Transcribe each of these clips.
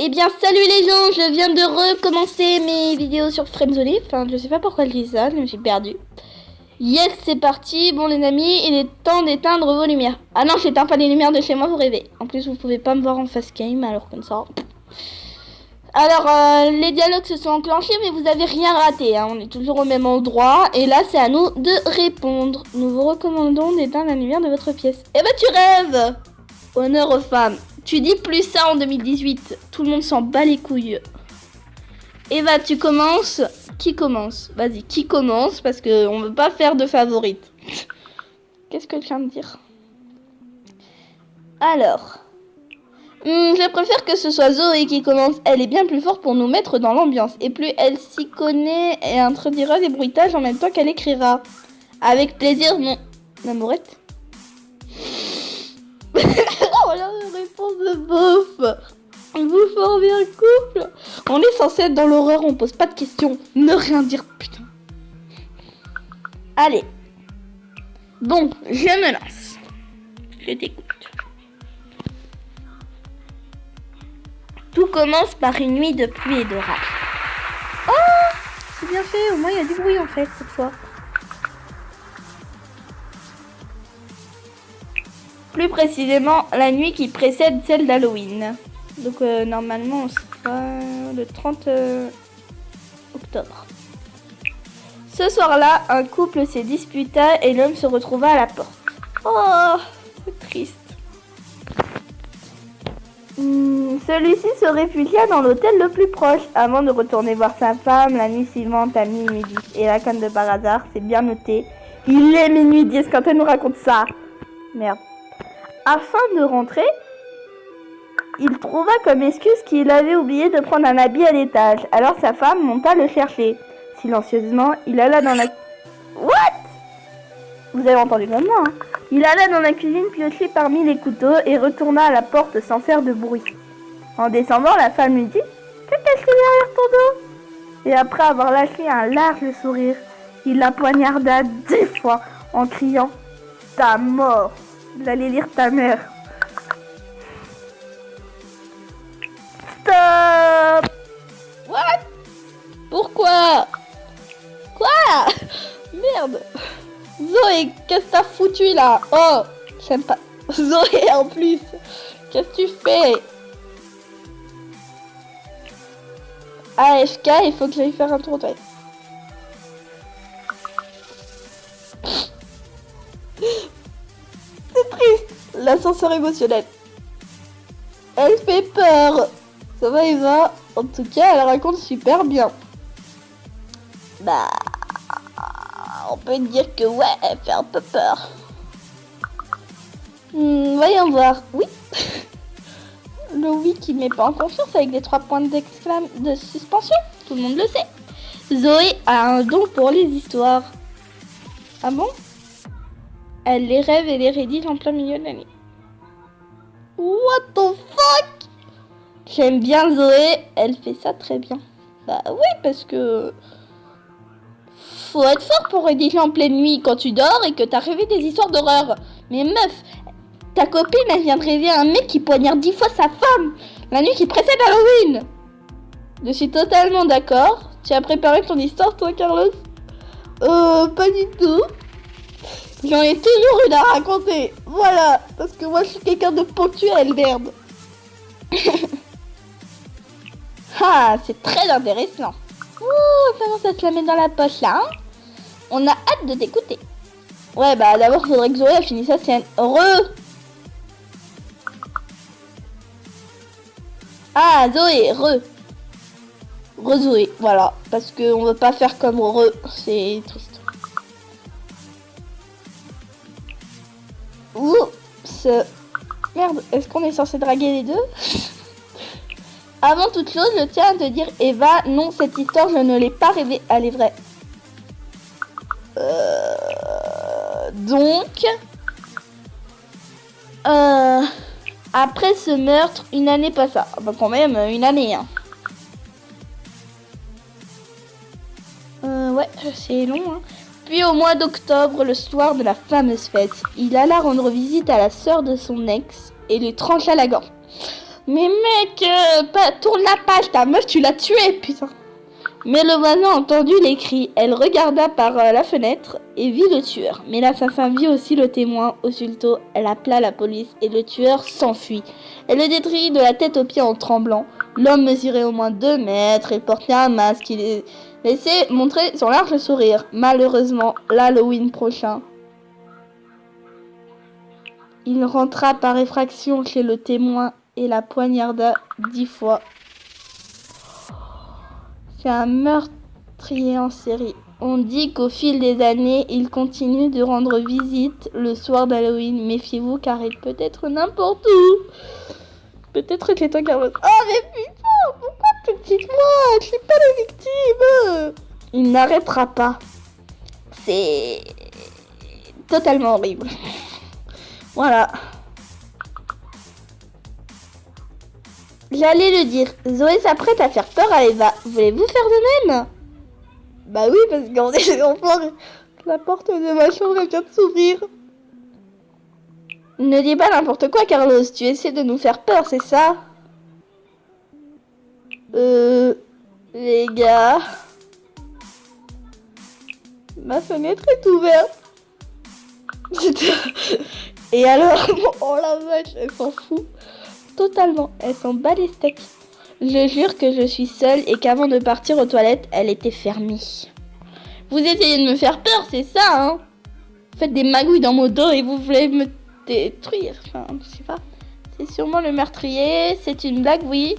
Eh bien, salut les gens, je viens de recommencer mes vidéos sur Friendzone. Enfin, je sais pas pourquoi je dis ça, je me suis perdue. Yes, c'est parti. Bon les amis, il est temps d'éteindre vos lumières. Ah non, j'éteins pas les lumières de chez moi, vous rêvez. En plus, vous pouvez pas me voir en face game, alors comme ça... Alors, les dialogues se sont enclenchés, mais vous avez rien raté. Hein. On est toujours au même endroit. Et là, c'est à nous de répondre. Nous vous recommandons d'éteindre la lumière de votre pièce. Eh ben, tu rêves! Honneur aux femmes. Tu dis plus ça en 2018. Tout le monde s'en bat les couilles. Eva, tu commences? Qui commence? Vas-y, qui commence? Parce qu'on ne veut pas faire de favorite. Qu'est-ce que je viens de dire? Alors... je préfère que ce soit Zoé qui commence. Elle est bien plus forte pour nous mettre dans l'ambiance. Et plus elle s'y connaît et introduira des bruitages en même temps qu'elle écrira. Avec plaisir, mon amourette. Oh là, réponse de beauf. Vous formez un couple. On est censé être dans l'horreur, on pose pas de questions. Ne rien dire, putain. Allez. Bon, je me lance. Je t'écoute. Tout commence par une nuit de pluie et d'orage. Oh, c'est bien fait, au moins il y a du bruit en fait cette fois. Plus précisément, la nuit qui précède celle d'Halloween. Donc normalement, c'est le 30 octobre. Ce soir-là, un couple s'est disputa et l'homme se retrouva à la porte. Oh, c'est triste. Celui-ci se réfugia dans l'hôtel le plus proche avant de retourner voir sa femme la nuit suivante à minuit 10. Et là, comme de par hasard, c'est bien noté. Il est minuit 10 quand elle nous raconte ça. Merde. Afin de rentrer, il trouva comme excuse qu'il avait oublié de prendre un habit à l'étage. Alors sa femme monta le chercher. Silencieusement, il alla dans la... What? Vous avez entendu comme moi, hein? Il alla dans la cuisine piocher parmi les couteaux et retourna à la porte sans faire de bruit. En descendant, la femme lui dit « Que caches-tu derrière ton dos ?» Et après avoir lâché un large sourire, il la poignarda 10 fois en criant « Ta mort !» Il allait lire ta mère. Stop! What? Pourquoi? Quoi? Merde! Zoé, qu'est-ce que t'as foutu là? Oh, j'aime pas. Zoé en plus. Qu'est-ce que tu fais? AFK, il faut que j'aille faire un tour de... C'est triste. L'ascenseur émotionnel. Elle fait peur. Ça va Eva? En tout cas, elle raconte super bien. Bah... on peut dire que ouais, elle fait un peu peur. Voyons voir. Oui. Le oui qui met pas en confiance avec des 3 points de suspension. Tout le monde le sait. Zoé a un don pour les histoires. Ah bon? Elle les rêve et les rédige en plein milieu de la nuit. What the fuck? J'aime bien Zoé. Elle fait ça très bien. Bah oui, parce que... faut être fort pour rédiger en pleine nuit quand tu dors et que t'as rêvé des histoires d'horreur. Mais meuf, ta copine elle vient de rêver un mec qui poignarde 10 fois sa femme la nuit qui précède Halloween. Je suis totalement d'accord. Tu as préparé ton histoire toi Carlos? Pas du tout. J'en ai toujours une à raconter. Voilà, parce que moi je suis quelqu'un de ponctuel, merde. Ah, c'est très intéressant. Ouh, comment ça se la met dans la poche là, hein? On a hâte de t'écouter. Ouais, bah d'abord, faudrait que Zoé a fini sa scène. Ah, Zoé, Zoé, voilà. Parce qu'on veut pas faire comme c'est triste. Oups. Merde, est-ce qu'on est censé draguer les deux? Avant toute chose, je tiens à te dire, Eva, non, cette histoire, je ne l'ai pas rêvée. Elle est vraie. Donc, après ce meurtre, une année passa. Bah quand même, une année, hein. Ouais, c'est long, hein. Puis au mois d'octobre, le soir de la fameuse fête, il alla rendre visite à la sœur de son ex et lui trancha la gorge. Mais mec, tourne la page, ta meuf, tu l'as tuée, putain. Mais le voisin a entendu les cris. Elle regarda par la fenêtre et vit le tueur. Mais l'assassin vit aussi le témoin. Aussitôt, elle appela la police et le tueur s'enfuit. Elle le détruit de la tête aux pieds en tremblant. L'homme mesurait au moins 2 mètres et portait un masque qui laissait montrer son large sourire. Malheureusement, l'Halloween prochain, il rentra par effraction chez le témoin et la poignarda 10 fois. C'est un meurtrier en série. On dit qu'au fil des années, il continue de rendre visite le soir d'Halloween. Méfiez-vous car il peut être n'importe où. Peut-être que toi, Carlos. Oh mais putain, pourquoi tu me dis moi? Je suis pas la victime. Il n'arrêtera pas. C'est totalement horrible. Voilà. J'allais le dire. Zoé s'apprête à faire peur à Eva. Voulez-vous faire de même? Bah oui, parce qu'on est des enfants. La porte de ma chambre vient de s'ouvrir. Ne dis pas n'importe quoi, Carlos. Tu essaies de nous faire peur, c'est ça? Les gars. Ma fenêtre est ouverte. Et alors, oh la vache, elle s'en fout. Totalement, elle s'en bat les steaks. Je jure que je suis seule et qu'avant de partir aux toilettes, elle était fermée. Vous essayez de me faire peur, c'est ça, hein? Faites des magouilles dans mon dos et vous voulez me détruire. Enfin, je sais pas. C'est sûrement le meurtrier, c'est une blague, oui.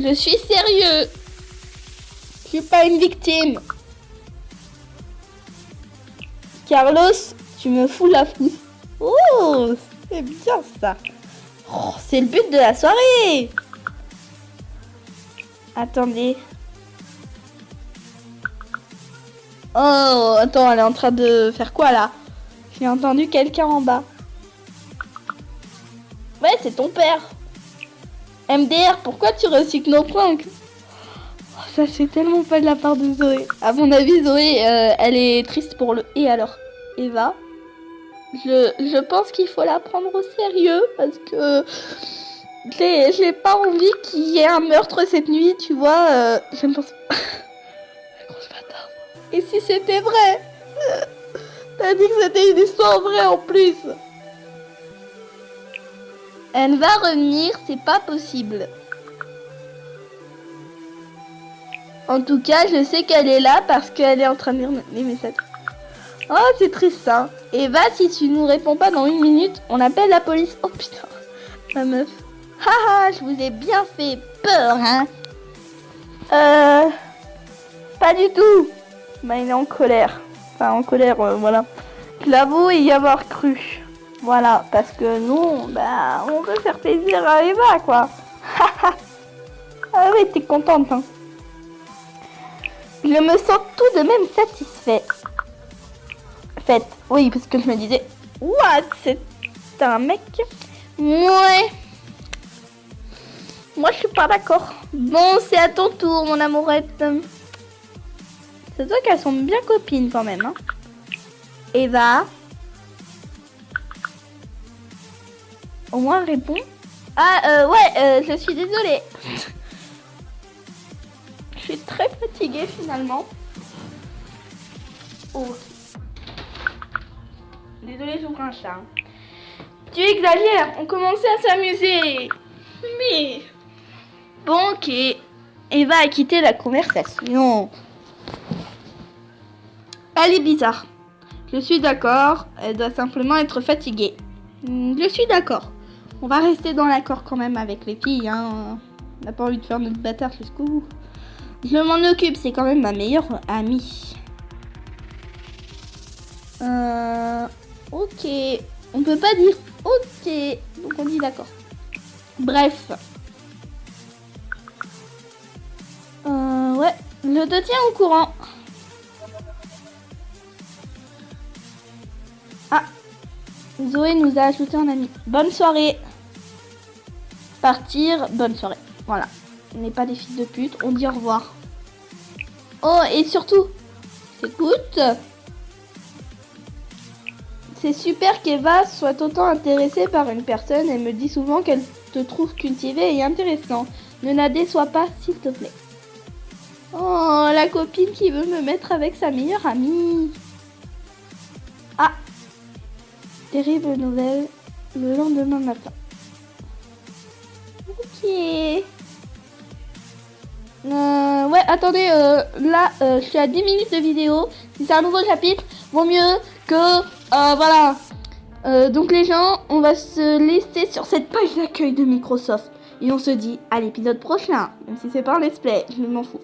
Je suis sérieux. Je suis pas une victime. Carlos, tu me fous la fousse. Oh, c'est bien ça. Oh, c'est le but de la soirée. Attendez. Oh, attends, elle est en train de faire quoi là? J'ai entendu quelqu'un en bas. Ouais, c'est ton père. MDR, pourquoi tu recycles nos pranks? Oh, ça c'est tellement pas de la part de Zoé. À mon avis, Zoé, elle est triste pour le... Et alors, Eva, je pense qu'il faut la prendre au sérieux parce que j'ai pas envie qu'il y ait un meurtre cette nuit, tu vois. Je ne pense pas. Grosse bâtard. Et si c'était vrai? T'as dit que c'était une histoire vraie en plus. Elle va revenir, c'est pas possible. En tout cas, je sais qu'elle est là parce qu'elle est en train de lire les messages. Oh, c'est triste ça. Eva, si tu nous réponds pas dans 1 minute, on appelle la police. Oh putain, ma meuf. Haha, je vous ai bien fait peur, hein. Pas du tout. Bah, il est en colère. Enfin, en colère, voilà. Je l'avoue y avoir cru. Voilà, parce que nous, bah, on veut faire plaisir à Eva, quoi. Ah oui, t'es contente, hein. Je me sens tout de même satisfaite. Oui, parce que je me disais, what, c'est un mec? Ouais. Moi, je suis pas d'accord. Bon, c'est à ton tour, mon amourette. C'est toi qu'elles sont bien copines, quand même, hein. Eva. Au moins, réponds. Ah, ouais, je suis désolée. Je suis très fatiguée, finalement. Oh. Désolée, j'ouvre un chat. Tu exagères, on commençait à s'amuser. Mais... Bon, ok. Eva a quitté la conversation. Elle est bizarre. Je suis d'accord, elle doit simplement être fatiguée. Je suis d'accord. On va rester dans l'accord quand même avec les filles, hein. On n'a pas envie de faire notre bâtard jusqu'au bout. Je m'en occupe, c'est quand même ma meilleure amie. Ok. On peut pas dire ok. Donc on dit d'accord. Bref. Ouais. Je te tiens au courant. Ah. Zoé nous a ajouté un ami. Bonne soirée. Partir. Bonne soirée. Voilà. On n'est pas des filles de pute. On dit au revoir. Oh, et surtout. Écoute. C'est super qu'Eva soit autant intéressée par une personne. Elle me dit souvent qu'elle te trouve cultivé et intéressant. Ne la déçois pas, s'il te plaît. Oh, la copine qui veut me mettre avec sa meilleure amie. Ah, terrible nouvelle le lendemain matin. Ok. Ouais, attendez, là, je suis à 10 minutes de vidéo. Si c'est un nouveau chapitre, vaut mieux que... voilà. Donc les gens, on va se laisser sur cette page d'accueil de Microsoft. Et on se dit à l'épisode prochain. Même si c'est pas un let's play, je m'en fous.